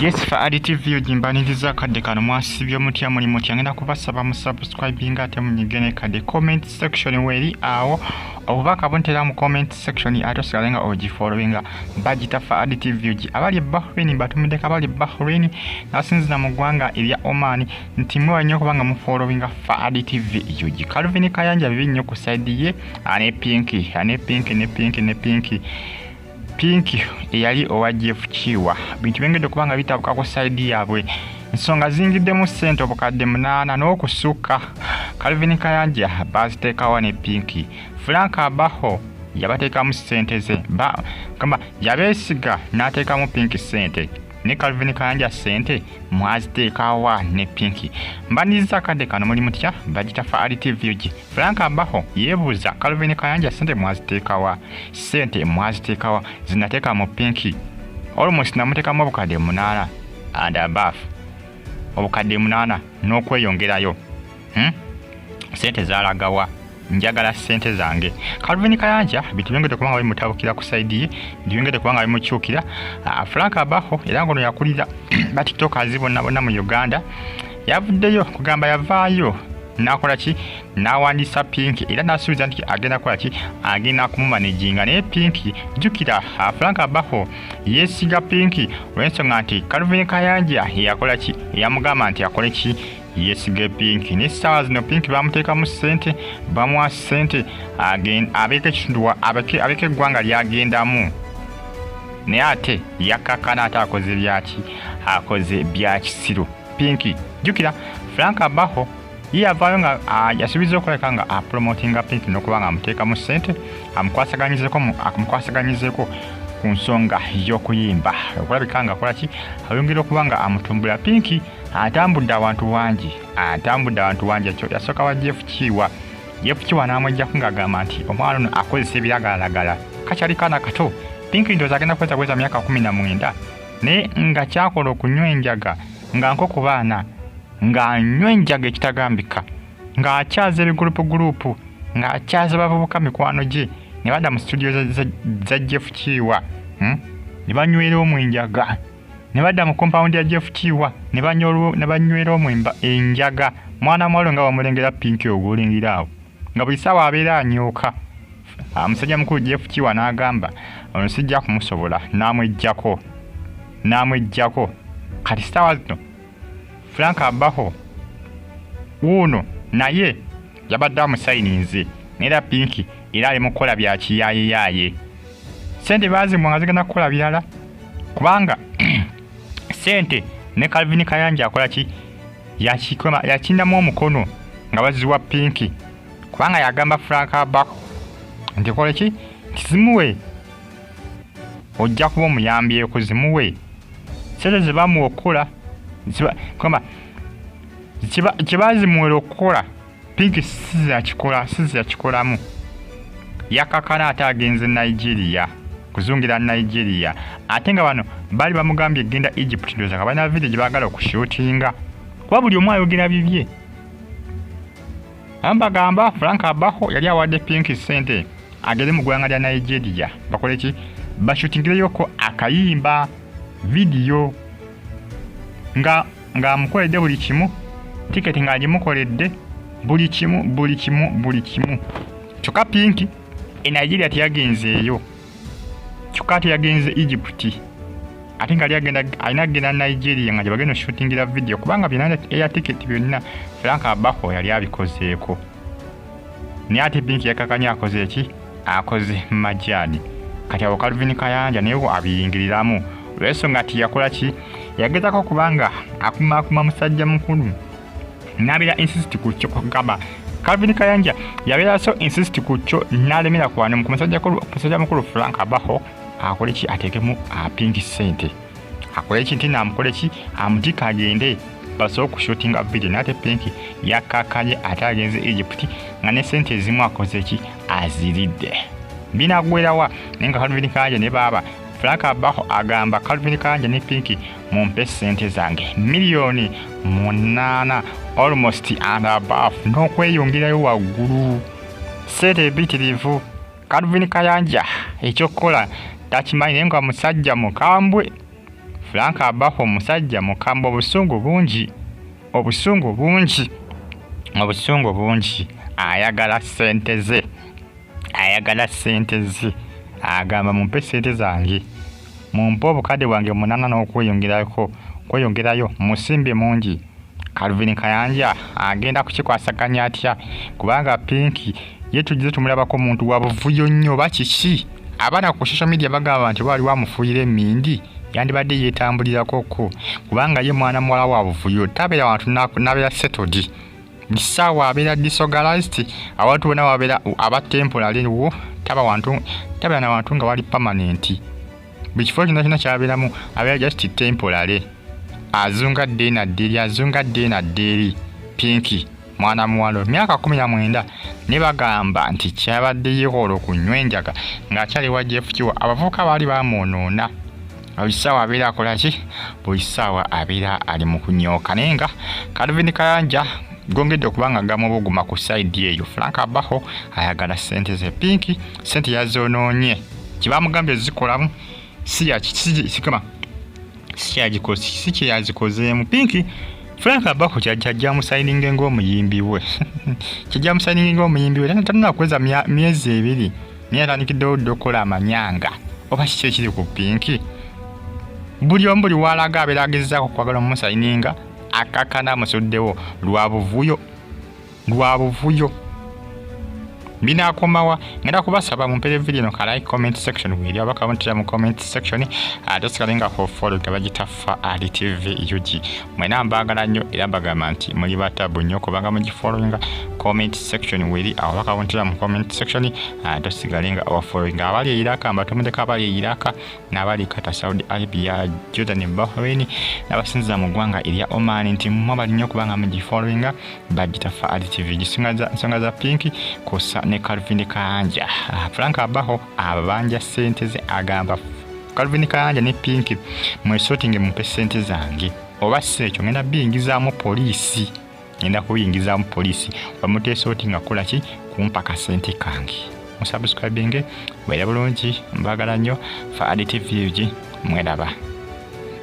Yes, for additive view jimbaniriza kadde kano mwasibye mutya muli mutya ngenda kubasaba mu subscribing ate munyigene kadde comment section weri awo obubaka bontera mu comment section ate osigale ogifollowinga bagita for additive view abali Bahrain batumide kabali Bahrain nasinzira mu ggwanga erya Oman nti mwe nnyo kubanga mu followinga for additive view Calvin Kayanja bibi nnyo ku side ye ane Pinky eyali owajefu kiwa bintu bengedde kubanga bitabuka ku side yabwe ensonga zingiddemu ssente obukadde 8 n'okusuka Calvin Kayanja baziteekawo ne Pinky Frank Abaho yabateekamu ssente ze kamba yabeesiga n'ateekamu Pinky ssente ne Calvin Kayanja ssente mwaziteekawa ne Pinky mbaniza kadde kano muli mutya bagita for additive view Frank Abaho yeebuuza Calvin Kayanja ssente mwaziteekawa zinateeka mu Pinky almost namuteekamu obukadde 8 and above obukadde 8 n'okweyongerayo ssente zaalagawa njagala ssente zange Calvin Kayanja bituyongedde kubanga bimutabukira ku side ye bituyongedde kubanga bimukyukira Frank Abaho era ngono yakulira ba tiktokers bonna mu Uganda yavuddeyo kugamba yavaayo nakola ki nawandisa Pinky era nasubiza nti agenda kola ki agenda kumumanaginga ne Pinky jukira Frank Abaho yesiga Pinky olw'ensonga nti Calvin Kayanja yakola ki yamugamba nti akole ki yesige Pinky ne stars no Pinky bamuteekamu ssente bamuwa ssente abeke kitundu abeke eggwanga lyagendamu ne ate yakakana ate akoze bya kisiru Pinky jukira Frank Abaho yavaayo nga yasubiza okuleka nga apromotinga Pinky n'okubanga amuteekamu ssente amukwasaganyizeko ku nsonga y'okuyimba okulabika nga akola ki ayongera okubanga amutumbula Pinky atambudde abantu wangi ekyo yasooka wa Jeff Kiwa n'amwejjaku ng'agamba nti omwana ono akozesa ebiragalalagala kakyali kaana kato Pinky ndowooza agenda kweza myaka 19 naye nga kyakola okunywa enjaga nga nko ku baana ng'anywa enjaga ekitagambika ng'akyaza ebigulupu ng'akyaza bavubuka mikwano gye ne badda mu studio za Jeff Kiwa ne banywera omu enjaga ne badda mu compound ya Jeff Kiwa ne banywera omu enjaga mwana mwalo nga bamulengera Pinky ogulengera awo nga buli ssaawa abeera anyooka omusajja mukulu Jeff Kiwa n'agamba ono sijja kumusobola n'amweggyako kati ssaawa zino Frank Abaho uno naye yabadde amusayininze neera Pinky era ali mukola bya kiyaaye sente baazimwa zigenda kukola birala kubanga sente ne Calvin Kayanja akola ki yakindamu omukono nga baziwa Pinky kubanga yagamba Frank Abaho nti kola ki tizimuwe ojja kuba omuyambyeko zimuwe sente zebamuwa okukola kyebazimuwera okukola Pinky sizakikolamu yakakana ate agenze Nigeria kuzungira Nigeria ate nga bano bali bamugambye egenda Egypt ndoza nga balina video gye baagala okushootinga kuba buli omu ayogera bibye ambagamba Frank Abaho yali awadde Pinky ssente agende mu ggwanga lya Nigeria bakole ki bashootingireyoko akayimba video nga amukoledde buli kimu tiketi ng'agimukoledde buli kimu kyokka Pinky Nigeria teyagenzeeyo kyokka teyagenze Egypt ate nga alina agenda Nigeria nga gye bagenda oshootingira video kubanga byonna eya tiketi byonna Frank Abaho yali abikozeeko naye ate Pinky yakakanya akoze majaani kati awo Calvin Kayanja naye abiyingiriramu olw'ensonga nti yakola ki yagezako kubanga akumaakuma musajja mukulu n'abeera insist ku kyo kugamba Calvin Kayanja yabeera so insist ku kyo n'alemera kwano ku musajja mukulu Frank Abaho akole ki ateekemu Pinky ssente akole ki nti n'amukole ki amutika agende basobola okushootinga video n'ate Pinky yakakanye ate agenze Egypt nga ne ssente ezimu akoze ki aziridde binagwerawa naye nga Calvin Kayanja ne baaba Frank Abaho agamba Calvin Kayanja ne Pinky mumpe ssente zange milioni 8 almost and above n'okweyongerayo waggulu ssente ebitirivu Calvin Kayanja ekyokukola takimanyi naye nga musajja mukambwe Frank abaho musajja mukamba obusungu bungi ayagala ssente ze agamba mumpe ssente zange mumpe obukadde bwange 8 n'okweyongerayo musimbe mungi. Calvin Kayanja agenda kukikwasaganya atya kubanga Pinky yetugize tumulabako muntu wa buvuyo nnyo bakiki abaana ku social media bagamba nti wali wamufuuyira emmindi yandibadde yeetambulirako kubanga ye mwana muwala wa buvuyo tabeera wantu nabeera settled bisawa abeera disorganized abantu bonna wabeera aba temporary wo tabeera na wantu nga wali permanent buli kifo kyonna kyabeeramu abeera just temporary azunga dde na dderi Pinky mwana muwalo myaka 19 ne bagamba nti kyabadde yeeholo kunywa enjaga ng'akyali wa Jeff Kiwa abavubuka baali bamwonoona buli ssaawa abeera akola ki buli ssaawa abeera ali mu kunyooka naye nga Calvin Kayanja gongedde okubanga gamu obuguma ku side eyo. Frank abaho ayagala ssente ze Pinky ssente yazoonoonye kibamugambye zikolamu si kyeyazikozeemu Pinky. Frank abaho kyajja musaininge ng'omuyimbi we tanuna kuweza myezi 2 naye atandikiddewo dde okukola amanyanga oba kiki ekiri ku Pinky. Buli omu buli walaga abeera agezaako okwagala omusaininga akakana amusuddewo lwa buvuyo binaakomawa ngenda kubasaba mumpere video no ka like comment section wiri abakamuntira mu comment section atosikalenga ko follow kabagita fa TV UG mwena mbagala nnyo era mbagamba nti muli batabu nnyo kubanga mugifollowinga comment section wiri abakamuntira mu comment section atosigalenga o following abali Iraka mbatumudeka abali Iraka n'abali kata Saudi Arabia Jordan Bahrain n'abasinza mu gwanga erya Oman nti mwabali nnyo kubanga mugifollowinga bagita fa TV gisonga za Pinky kosa ne Calvin Kayanja. Frank abaho abanja ssente ze agamba Calvin Kayanja ne Pinky mwesotinge mumpe ssente zange oba sekyo ngenda biyingizaamu poliisi bamuteesotinga kola ki kumpa kasente kange musubscribinge bwera bulungi mbagala nnyo fa TV mwelaba.